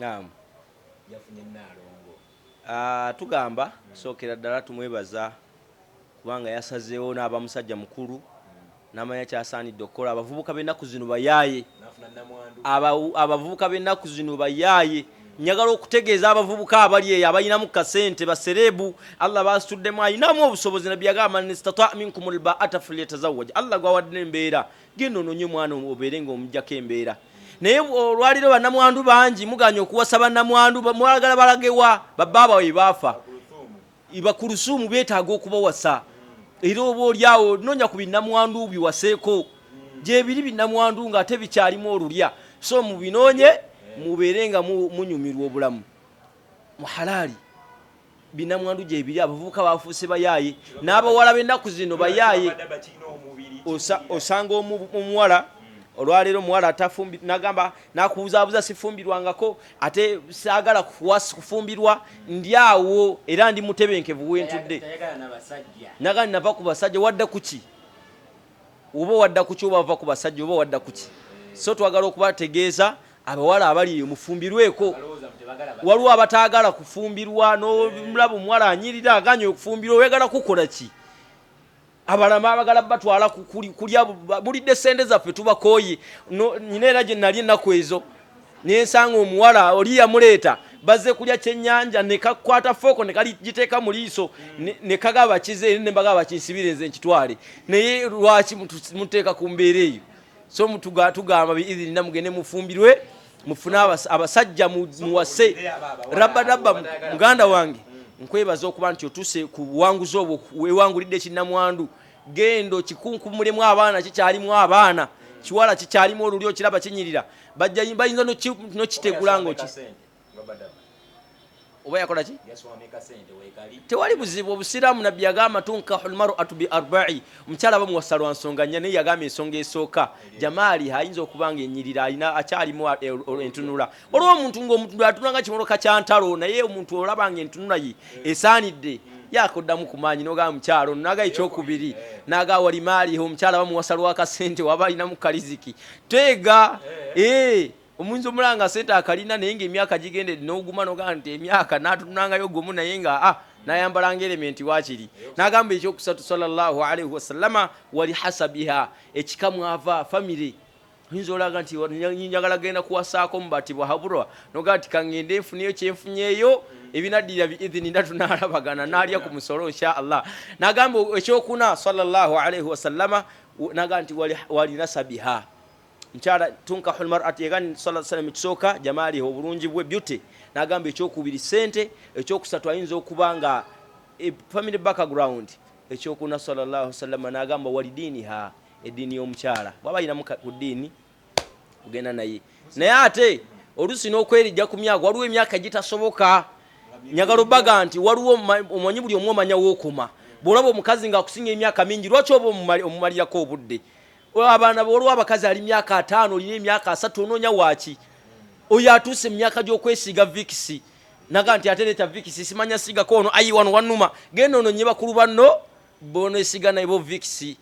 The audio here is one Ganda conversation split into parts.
naam yafunye Nalongo tugamba sookera ddala tumwebaza kubanga yasazeewo n'abamusajja mukulu n'amanya kyasaanidde okukola abavubuka b'ennaku zino bayaaye abavubuka b'ennaku zino bayaaye njagala okutegeeza abavubuka abali eyo abalinamu kasente baserebu Allah basituddemu ayinamu obusobozi nabbi yagamba nistata minkumul ba'ata falyatazawwaj Allah gwawadde embeera genda ononye mwana obeere ng'omujjako embeera naye olwaliro bannamwandu bangi muganya okuwasa bannamwandu mwagala balagewa babbaaba we baafa bakulusuumu beetaaga okubawasa era oba oliawo nonya ku binnamwandu biwaseeko gyebiri binnamwandu ng'ate bikyalimu olulya so mubinoonye mubeere nga munyumirwa obulamu mu halaali binnamwandu gyebiri abavubuka bafuuse bayaaye n'abawala b'ennaku zino bayaaye osanga omuwala olwaleero omuwala atafumbi nagamba nakubuzabuza sifumbirwangako ate saagala kufumbirwa ndyawo era ndi mutebenkevu wentudde nagani nava ku basajja wadda kuki oba wadda kuki oba ava ku basajja oba wadda kuki so twagala okubategeeza abawala abali mufumbirweko waliwo abataagala kufumbirwa n'omulaba omuwala anyirira aganye okufumbirwa oyagala kukola ki abalama abagala batwala kulya bulidde sente zaffe tubakooye nyina era gye nali ennaku ezo nensanga omuwala oli yamuleeta bazze kulya kyennyanja ne kakwata fooko ne kaligiteeka mu liiso ne kagaba kize ne mbagaba kinsibire nze nkitwale naye lwaki muteeka ku mbeera eyo so tugamba biidhinina mugende mufumbirwe mufune abasajja muwase rabba muganda wange nkwebaza okuba nti otuse ku buwanguzi obwo wewangulidde kinnamwandu gendo kikunkumulemu abaana kikyalimu abaana kiwala kikyalimu olulyo kiraba kinyirira bajja bayinza nokitegula ngoki oba yakola ki tewali buzibu obusiraamu nabbi yagamba tunkahul mar'atu bi arba'i omukyala bamuwasa lwa nsonga nnya naye yagamba ensonga esooka jamaali ayinza okubanga enyirira alina akyalimu entunula olwo omuntu ng'omuntu atunanga kimoloka kya ntalo naye omuntu olabanga entunula ye esaanidde yakoddamu ku maanyi n'ogamba mukyalo naga ekyokubiri naga wali maali omukyala bamuwasa lw'akasente waba alinamu kaliziki teega omuyinza omulanga sente akalina naye ng'emyaka gigendedde n'oguma n'ogamba nti emyaka n'atunangayo gumu naye nga nayambalanga elementi wakiri n'agamba ekyokusatu sallallahu alaihi wasallama wali hasabiha ekikamu ava famire oyinza olaga nti njagala genda kuwasaako mubatibwa habulwa n'ogamba nti kangende enfuneyo kyenfunyeeyo ebinaddira biidhinina tunaalabagana n'alya ku musolo insha Allah n'agamba ekyokuna sallallahu alaihi wasallama n'agamba nti wali nasabiha mkyala tunkahul mar'ati yagani sallallahu alaihi wasallam kisooka jamaaliha obulungi bwe beauty n'agamba ekyokubiri sente ekyokusatu ayinza okubanga family background ekyokuna sallallahu alaihi wasallam n'agamba walidiiniha eddiini y'omukyala bwaba ayinamu ku ddiini kugenda naye ate oluusi n'okwerijja ku myaka waliwo emyaka gitasoboka nyagala obbaga nti waliwo omanyi buli omu omanya wookoma bw'olaba omukazi ng'akusinga emyaka mingi lwaki oba omumalirako obudde abaana waliwo abakazi ali myaka 5 olina emyaka 3 onoonya waaki oyo atuuse mu myaka gy'okwesiiga vikisi naga nti ate leeta vikisi simanya siigako ono ayi wano wannuma genda ononye bakulu banno boneesiga naye bo vikisi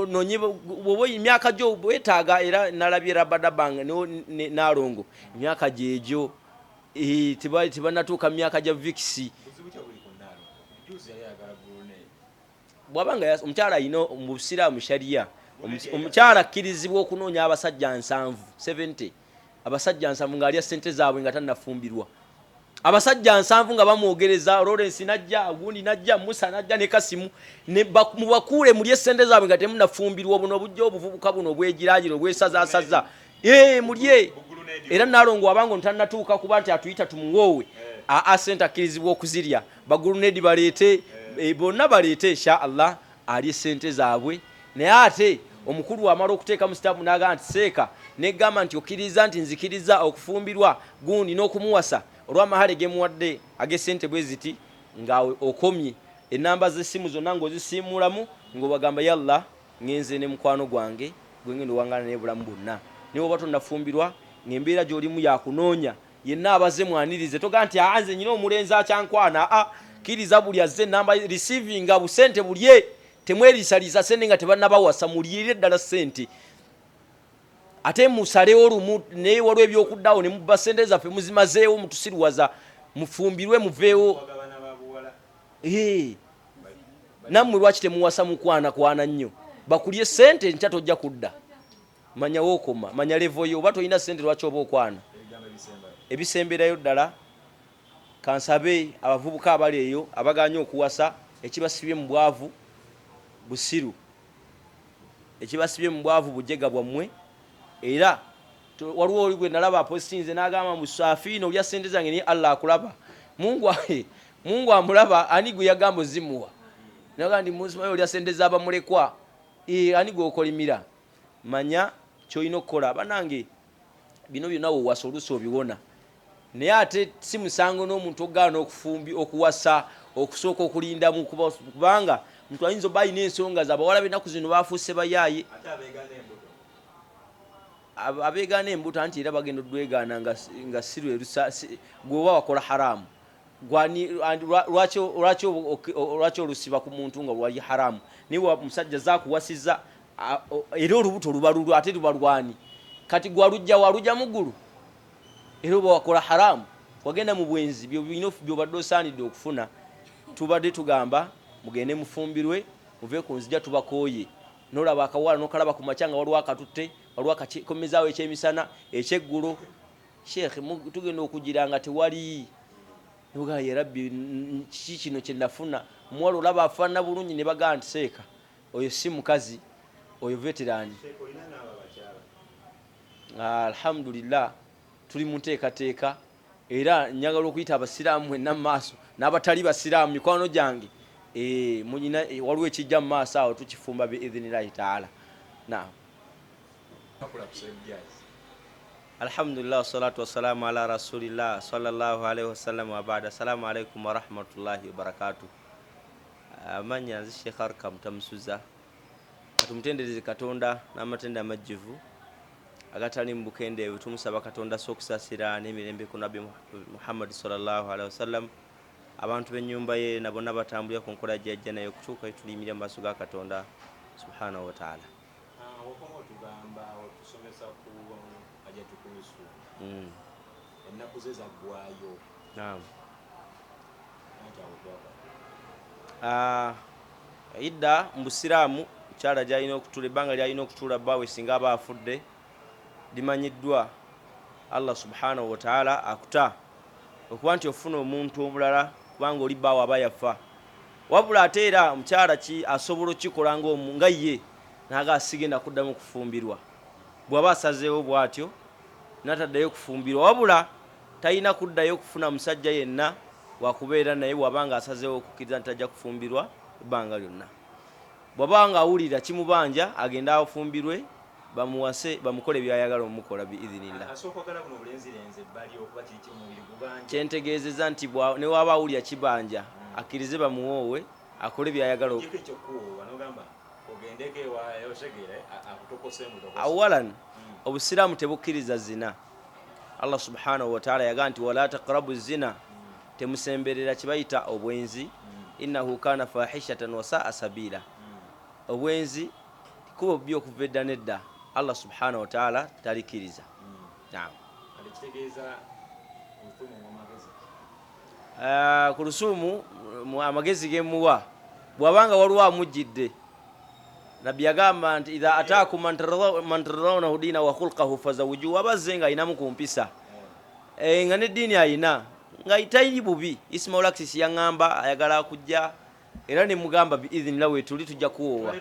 nonye bwoba emyaka gyo bwetaaga era nalabye rabadabanga Nalongo emyaka gyegyo tebannatuuka mu myaka gya vikisi bwabanga omukyala ayina mu busiraamu shariya omukyala akkirizibwa okunoonya abasajja 70 abasajja 7 ng'alya sente zaabwe nga tannafumbirwa abasajja 7 nga bamwogereza Lawrence najja agundi najja Musa najja ne Kasimu ne mubakuule mulye sente zaabwe nga temunnafumbirwa buno obujja obuvubuka buno obwegiraagiro obwesazaasaza mulye era Nalongo wabango ntannatuuka kuba nti atuyita tumuwoowe sente akkirizibwa okuzirya bagulunedi baleete bonna baleete insha Allah alye sente zaabwe naye ate omukulu amala okuteeka mu sitaafu n'agamba nti seeka negamba nti okkiriza nti nzikiriza okufumbirwa gundi n'okumuwasa olw'amahale gemuwadde ag'essente bwe ziti nga okomye ennamba z'essimu zonna ng'ozisiimulamu ng'obagamba yalla ngenze ne mukwano gwange gwe ngenda owangana n'ebulamu bwonna naye oba tonnafumbirwa ng'embeera gy'olimu yakunoonya yenna abaze mwanirize togamba nti nze nyina omulenzi akyankwana kkiriza buli azze ennamba receivinga busente bulye temwerisaliisa sente nga tebannabawasa muliyire ddala sente ate musalewo olumu naye waliwo ebyokuddawo ne mubba ssente zaffe muzimazeewo mutusiriwaza mufumbirwe muveewo nammwe lwaki temuwasa mukwana nnyo bakulye ssente nkya tojja kudda manya wookoma manya levo yo oba tolina ssente lwaki oba okwana ebisemberayo ddala kansabe abavubuka abali eyo abaganye okuwasa ekibasibye mu bwavu busiru ekibasibye mu bwavu bujega bwammwe era waliwo oli gwe nalaba apostinze n'agamba musafiina olya ssente zange naye Allah akulaba mungu amulaba ani gwe yagamba ozimuwa naga ndi muzimayo olya ssente z'abamulekwa ani gwe okolimira manya kyolina okukola banange bino byonna wowasa oluusi obiwona naye ate si musango n'omuntu ogaana okuwasa okusooka okulindamu kubanga muntu ayinza oba alina ensonga zabawala b'ennaku zino bafuuse bayaaye abeegaana embuto anti era bagenda odwegaana nga si gweoba wakola haramu lwaki olusiba ku muntu nga lwali haramu niwe musajja zakuwasiza era olubuto luba lulwo ate luba lwani kati gwalujja muggulu era oba wakola haramu wagenda mu bwenzi byobinofu byobadde osaanidde okufuna tubadde tugamba mugende mufumbirwe muve ku nzija tubakooye nolaba akawala nokalaba ku macanga waliwo akatutte waliwo akakomezaawo ekyemisana ekyeggulo sheekhe tugenda okugira nga tewali nogaa ye rabbi kiki kino kyenafuna muwala olaba afaanana bulungi ne bagaa nti seeka oyo si mukazi oyo veterani alhamdulillah tuli mu nteekateeka era njagala okuyita abasiraamu mwenna mu maaso n'abatali basiraamu mikwano gyange waliwo ekijja mu maaso awo tukifumba biidhinillahi taala naam alhamdulillah wassalatu wassalamu ala rasulillah sallallahu alaihi wasallam wa baada assalamu alaikum warahmatullahi wabarakatuh amanya nzi Sheikh Arkam Tamusuza katumutendereze katonda n'amatenda amajjivu agatali mu bukendeewe tumusaba katonda sokusasira n'emirembe ku nabbi Muhammad sallallahu alaihi wasallam abantu b'ennyumba ye nabo nabatambulira ku nkola gyajja nayo okutuuka etulimirira mu maaso ga katonda subhanahu wa ta'ala idda mu busiraamu mukyala gyalina okutula ebbanga lyalina okutula bbaawe singa aba afudde limanyiddwa Allah subhanahu wa ta'ala akuta okuba nti ofuna omuntu omulala kubanga oli bbaawe aba yafa wabula ate era omukyala ki asobola okikola nga ye naga asigenda kuddamu kufumbirwa bw'aba asazeewo bw'atyo nataddayo kufumbirwa wabula talina kuddayo kufuna musajja yenna wakubeera naye wabanga asazeewo okukkiriza nti tajja kufumbirwa ebbanga lyonna bw'abanga awulira kimubanja agenda afumbirwe bamuwase bamukole byayagala omukola biidhinillah kyentegeezeza nti ne waba awulira kibanja akkirize bamuwoowe akole byayagala awalan obusiraamu tebukkiriza zina Allah subhanahu wa ta'ala yagaa nti wala taqrabu zina temusemberera kibayita obwenzi innahu kana fahishatan wa sa'a sabila obwenzi kuba byo okuva edda nedda Allah subhanahu wa ta'ala talikiriza naam ku lusuumu amagezi gemuwa bwabanga waliwo amujjidde nabbi yagamba nti idha ataakum man tarawnahu diina wa khulqahu fazawwijuhu abazze nga ayinamu ku mpisa nga neddiini ayina nga tayiri bubi Ismail Axis yaŋŋamba ayagala kujja era ne mugamba biidhinillah wetuli tujja kuwoowa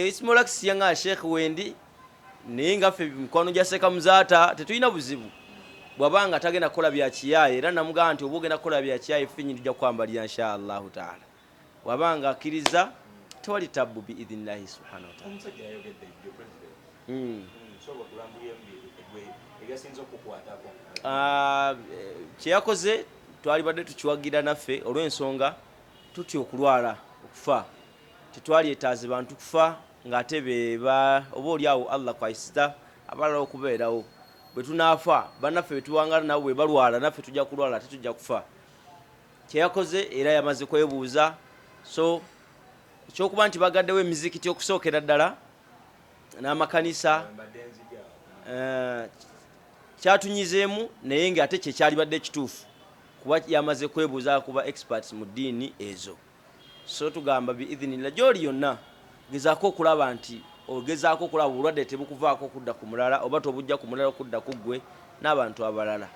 Ismail Axis yaŋŋamba Sheikh wendi naye nga ffe mikwano gya Seka Muzaata tetulina buzibu bwabanga tagenda kukola bya kiyaaye era namugamba nti oba ogenda kukola bya kiyaaye ffe nyini tujja kwambalira insha Allahu taala wabanga akkiriza tewali tabbu biidhinillahi subhanahu wa ta'ala kyeyakoze twalibadde tukiwagira naffe olw'ensonga tutya okulwala okufa tetwalyetaaze bantu kufa ng'ate beba oba oli awo Allah kwaisita abalala okubeerawo bwe tunaafa bannaffe betuwangala nabo bwe balwala naffe tujja kulwala ate tujja kufa kyeyakoze era yamaze kwebuuza so ekyokuba nti bagaddewo emizikiti okusookera ddala n'amakanisa kyatunyizeemu naye nga ate kyekyalibadde kituufu kuba yamaze kwebuuza kuba experts mu ddiini ezo. So tugamba biidhinillah gy'oli yonna gezaako okulaba nti ogezaako okulaba obulwadde tebukuvaako okudda ku mulala oba tobujja ku mulala okudda ku ggwe n'abantu abalala.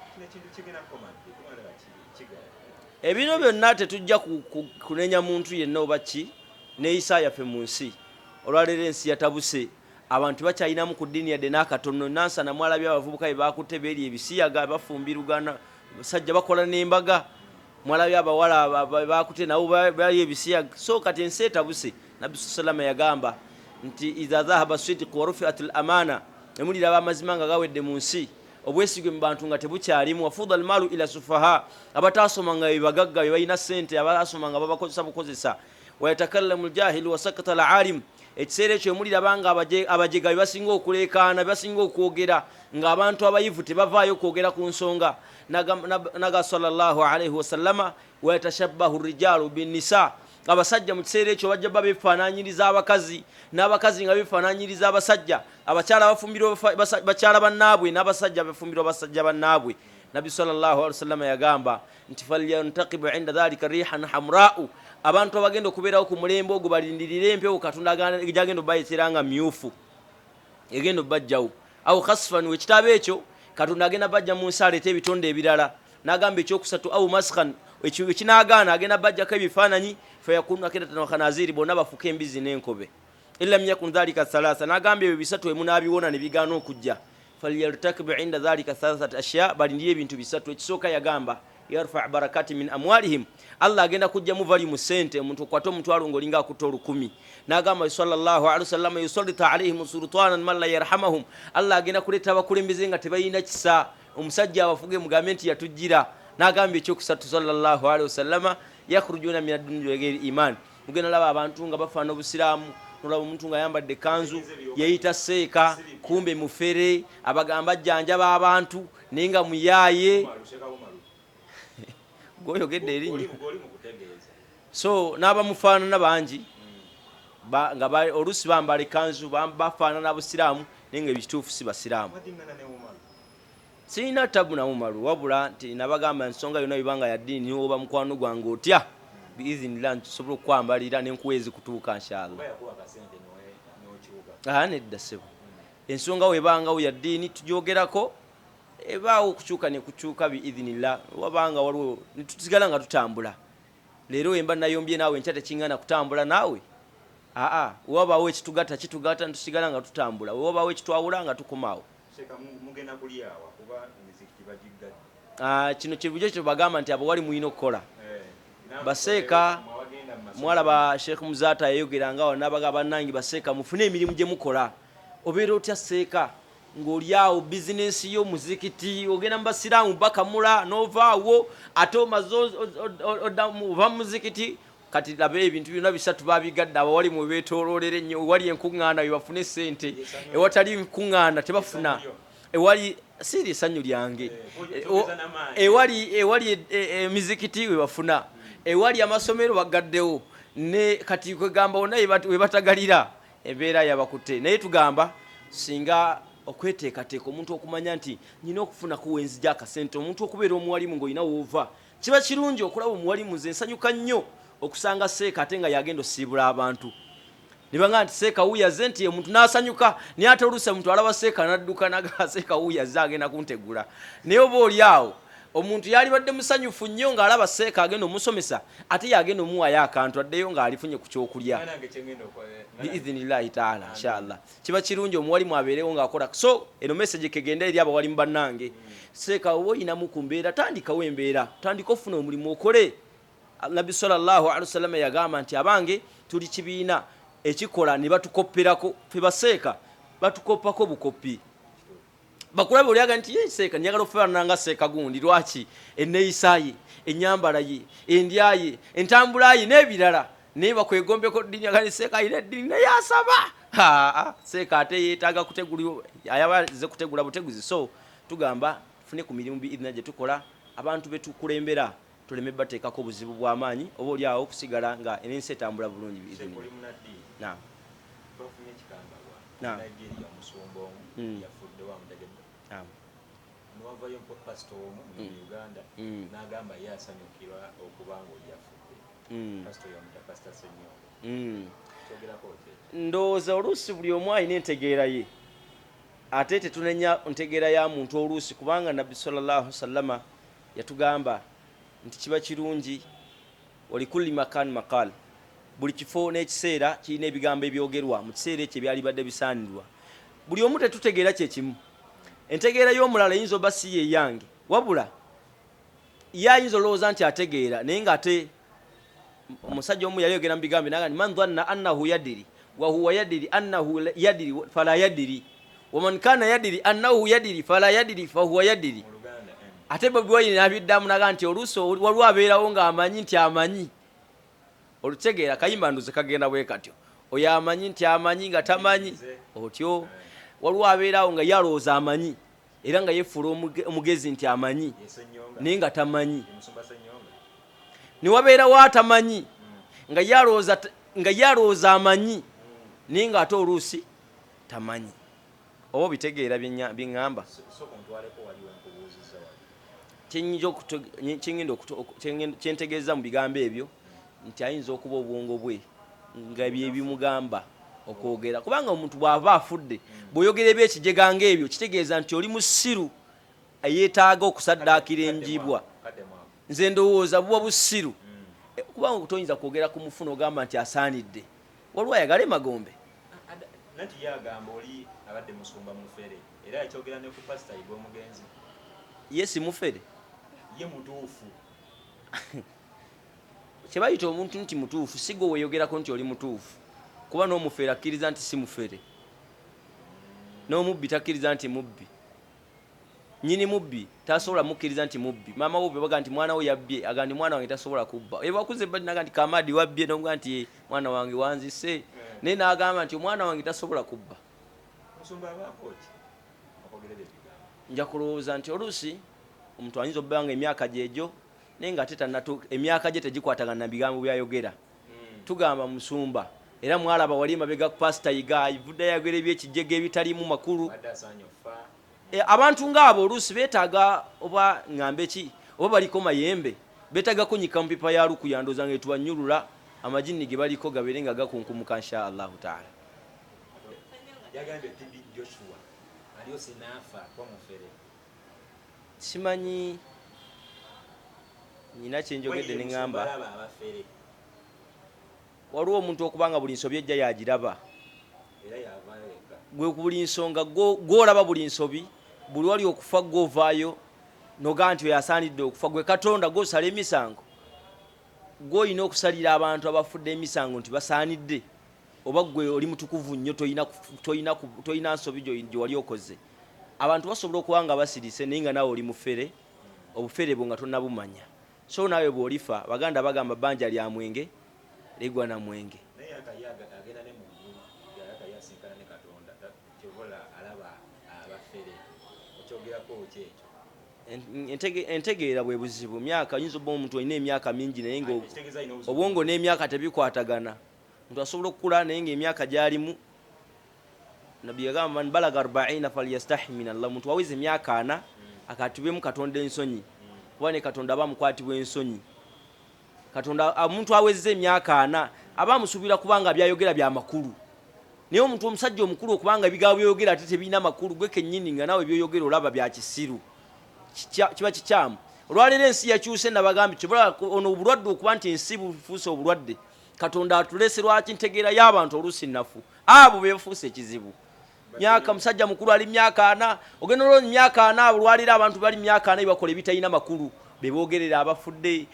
Ebino byonna tetujja kunenya muntu yenna oba ki neeyisa yaffe mu nsi. Olwaleero ensi yatabuse, abantu bakyalinamu ku ddiini yadde n'akatono. Nansana mwalabye abavubuka be bakutte beeri ebisiyaga bafumbirugana, basajja bakola n'embaga. Mwalabye abawala bakutte nabo bali ebisiyaga. So kati ensi etabuse. Nabbi sallallahu yagamba nti idha dhahaba sidqu wa rufi'at al-amana, emulira ab'amazima nga gawedde mu nsi, obwesigwe mu bantu nga tebukyalimu, wafuda almalu ila sufaha, abataasoma nga bagagga be balina ssente, abaasoma nga babakozesa bukozesa, wayatakallamu aljahilu wasakata alalim, ekiseera ekyo emulira banga abajega basinga okuleekaana, basinga okwogera nga abantu abayivu tebavaayo kwogera ku nsonga. Naga sallallahu alaihi wasallama wayatashabbahu rijalu binnisa, abasajja mu kiseera ekyo bajja beefaanaanyiriza abakazi, n'abakazi nga beefaanaanyiriza abasajja, abakyala bafumbirwa bakyala bannaabwe, n'abasajja bafumbirwa basajja bannaabwe. Nabbi sallallahu alaihi wasallam yagamba nti falyantaqibu inda dhalika rihan hamra'u, abantu abagenda okubeerawo ku mulembe ogwo balindirire empewo Katonda gyagenda obayetera nga myufu egenda obajjawo, awo khasfan wekitabo ekyo Katonda agenda bajja mu nsi aleeta ebitonde ebirala. N'agamba ekyokusatu awo maskhan ekinagaana agenda bajjako ebifaananyi fayakunu akidatan wa khanaziri, bonna bafuka embizi n'enkobe. Illam yakun dhalika thalatha, n'agamba ebyo bisatu emunaabiwona ne bigaana okujja. Falyartakibu inda dhalika thalathat ashya, balindire ebintu bisatu. Ekisooka yagamba yarfa barakati min amwalihim, Allah agenda kujja mu volume sente, omuntu okwata omutwalo ng'olinga akuta 1000. N'agamba sallallahu alaihi wasallam yusallita alaihim sultanan man la yarhamahum, Allah agenda kuleeta abakulembeze nga tebalina kisa, omusajja abafuge mugambe nti yatujjira. N'agamba ekyokusatu sallallahu alaihi wasallam yakhrujuna min ad-dunya bighayri iman, mugenda laba abantu nga bafaana obusiraamu, nolaba omuntu nga ayambadde kanzu yeyita seeka, kumbe mufere, abagamba ajjanjaba abantu naye nga muyaaye goyogedde erinnya. So n'abamufaanana bangi nga oluusi bambala ekanzu bafaanana busiraamu naye nga ebituufu si basiraamu. Sirina tabu na Umaru, wabula nti nabagamba ensonga yonna bibanga ya ddiini oba mukwano gwange otya biizinillah ntusobola okwambalira n'enkuweezi kutuuka inshallah. Nedda ssebo, ensonga webangawo ya ddiini tugyogerako, ebaawo okukyuka ne kukyuka biizinillah, wabanga waliwo netusigala nga tutambula. Leero wemba nayombye naawe nkya tekingana kutambula naawe, wabaawo ekitugatta kitugata netusigala nga tutambula, wabaawo ekitwawula nga tukomaawo. Kino kibujo kyo bagamba nti abo wali muyina okukola baseeka. Mwalaba Sheikh Muzata yayogeranga awo n'abaga bannangi baseeka mufune emirimu gye mukola. Obeera otya seeka ng'oli awo bizinesi yo muzikiti, ogenda mu basiraamu bakamula n'ovaawo ate omaze ova muzikiti. Kati labe ebintu byonna bisatu babigadde abo wali mu beetooloolera ennyo, ewali enkuŋŋaana we bafune ssente, ewatali nkuŋŋaana tebafuna, ewali siri essanyu lyange, ewali emizikiti we bafuna, ewali amasomero bagaddewo, ne kati kwegamba wonna we batagalira embeera yabakutte. Naye tugamba singa okweteekateeka omuntu okumanya nti nina okufuna kuwenzija akasente, omuntu okubeera omuwalimu ng'olina woova, kiba kirungi okulaba omuwalimu. Nze nsanyuka nnyo okusanga seeka ate nga yagenda osiibula abantu. Nibanga nti seeka wuyaze nti omuntu n'asanyuka, naye ate oluusi omuntu alaba seeka n'adduka naga seeka wuyaze agenda kuntegula. Naye oba oli awo omuntu yalibadde musanyufu nnyo ng'alaba seeka agenda omusomesa, ate yagenda omuwayo akantu addeyo ng'alifunye ku kyokulya biizinillahi taala inshallah. Kiba kirungi omuwalimu abeerewo ng'akola. So eno message kegenda eri abawalimu bannange, seeka oba oyinamu ku mbeera, tandikawo embeera, tandika ofuna omulimu okole. Nabbi sallallahu alaihi wasallam yagamba nti abange tuli kibiina ekikola ne batukopperako, fe baseeka batukoppako bukoppi. Bakulabe olyaga nti ye seeka njagala okufaanana nga seeka gundi. Lwaki? Enneeyisa ye, ennyambala ye, endya ye, entambula ye n'ebirala. Naye bakwegombeko ddiini agali seeka ayina eddiini naye asaba. Seeka ate yeetaaga kutegulwa, ayabaze kutegula buteguzi. So tugamba tufune ku mirimu biidhina gye tukola, abantu betukulembera tuleme bateekako obuzibu bw'amaanyi, oba oli awo okusigala nga ensi etambula bulungi biidhina. Nigeria omusumba omu yafudde wa mutegedde niwavayo pasito omu mu Uganda n'agamba ye asanyukirwa okubanga oli yafudde pasito yamuta pasita Ssenyonga kyogerako ki ndowooza oluusi buli omu alina entegeera ye ate tetunenya ntegeera ya muntu oluusi kubanga nabbi sallallahu wasallama yatugamba nti kiba kirungi walikulli makan maqal buli kifo n'ekiseera kirina ebigambo ebyogerwa mu kiseera ekyo ebyalibadde bisaanirwa buli omu tetutegeera kyekimu entegeera y'omulala eyinza oba si ye yange wabula ye ayinza olowooza nti ategeera naye ng'ate omusajja omu yali yogera mu bigambo naga nti man dhanna annahu yadiri wa huwa yadiri annahu yadiri fala yadiri waman kana yadiri annahu yadiri fala yadiri fahuwa yadiri ate Bobi Wine n'abiddamu naga nti oluusi waliwo abeerawo ng'amanyi nti amanyi olutegeera kayimba nduze kagenda bwe katyo oyo amanyi nti amanyi nga tamanyi otyo waliwo abeerawo nga yalowooza amanyi era nga yefuula omugezi nti amanyi naye nga tamanyi newabeerawo atamanyi nga yalowooza amanyi naye ng'ate oluusi tamanyi oba obitegeera byeŋŋamba kyentegeeza mu bigambo ebyo nti ayinza okuba obwongo bwe nga byebimugamba okwogera kubanga omuntu bw'ava afudde bw'oyogera ebyekijega ng'ebyo kitegeeza nti oli musiru yeetaaga okusaddaakira enjibwa nze ndowooza buba busiru kubanga okutoyinza kwogera ku mufuno ogamba nti asaanidde waliwo ayagala emagombe nanti yagamba oli abadde musumba mufere era yakyogera ne ku pasita Igwe Omugenzi ye si mufere ye mutuufu kyebayita omuntu nti mutuufu si gwe weeyogerako nti oli mutuufu kuba n'omufere akkiriza nti si mufere n'omubbi takkiriza nti mubbi nyini mubbi tasobola mukkiriza nti mubbi maama we baga nti mwana we yabbye aga nti mwana wange tasobola kubba ebakuze badinaga nti Kamadi wabbye nomuga nti mwana wange wanzise naye n'agamba nti omwana wange tasobola kubba nja kulowooza nti oluusi omuntu ayinza obba nga emyaka gyegyo naye nga emyaka gye tegikwatagana na bigambo byayogera tugamba musumba era mwalaba wali emabega ku pasita Yiga ivudde yayogera ebyekijjega ebitalimu makulu abantu ng'abo oluusi beetaaga oba ŋŋambe ki oba baliko mayembe beetaaga kunyika mu pipa ya luku yandooza nga etubanyulula amajini ge baliko gabeere nga gakunkumuka insha allahu taala simanyi nyina kyenjogedde ne ŋŋamba waliwo omuntu okubanga buli nsobi ejja yagiraba gwe buli nsonga gwolaba buli nsobi buli wali okufa gwovaayo nogaa nti oyasaanidde okufa gwe Katonda gwosala emisango gwoyina okusalira abantu abafudde emisango nti basaanidde oba gwe oli mutukuvu nnyo toyina nsobi gye wali okoze abantu basobola okuba nga basirise naye nga naawe oli mufere obufere bwo nga tonnabumanya so naawe bw'olifa baganda bagamba bbanja lya mwenge ligwa na mwenge entegeera bwe buzibu myaka oyinza obba omuntu olina emyaka mingi naye nga obwongo n'emyaka tebikwatagana omuntu asobola okukula naye ng'emyaka gy'alimu nabbi yagamba man balaga 40 falyastahi min Allah omuntu aweza emyaka 4 akatibwemu Katonda ensonyi kuba ne Katonda aba mukwatibwa ensonyi Katonda omuntu awezze emyaka 4 aba amusuubira kubanga byayogera bya makulu naye omuntu omusajja omukulu okubanga ebigambo byayogera ate tebiina makulu gwe kennyini nga naawe byayogera olaba bya kisiru kiba kikyamu olwaleero ensi yakyuse nabagambye kibula ono obulwadde okuba nti ensi bufuuse obulwadde Katonda atulese lwaki ntegeera y'abantu oluusi nnafu abo befuuse ekizibu myaka musajja mukulu ali myaka 4 ogenda olwo myaka 4 olwaleero abantu bali myaka 4 bakola ebitalina makulu bebogerera abafudde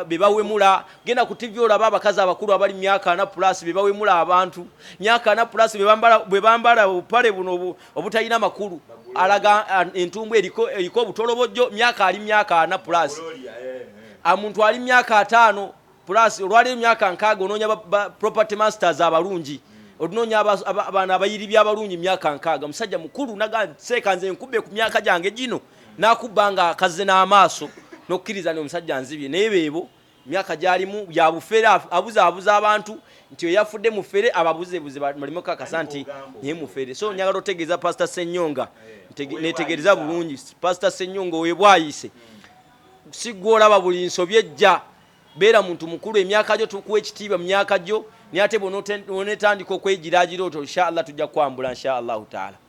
bebawemula genda ku TV olaba abakazi abakulu abali myaka 4 plus bebawemula abantu myaka 4 plus bebambala obupale buno obutalina makulu alaga entumbu eriko obutolobojjo myaka ali myaka 4 plus omuntu ali myaka 5 plus olwaleero myaka 6 onoonya property masters abalungi odunoonya abaana abayiri by'abalungi myaka 6 musajja mukulu naga nze nkubbe ku myaka gyange gino nakubba nga akaze n'amaaso n'okkiriza ne omusajja nzibye naye beebo myaka gyalimu ya bufere abuza abantu nti yafudde mufere ababuzebuze balimo kakasa nti ye mufere. So nyagala otegeeza Pastor Ssenyonga netegereza bulungi Pastor Ssenyonga we bwayise sigwolaba buli nsobye jja beera muntu mukulu emyaka gyo tukuwa ekitiibwa mu myaka gyo naye ate bonetandika okwegiragiro inshallah tujja kwambula inshallah taala.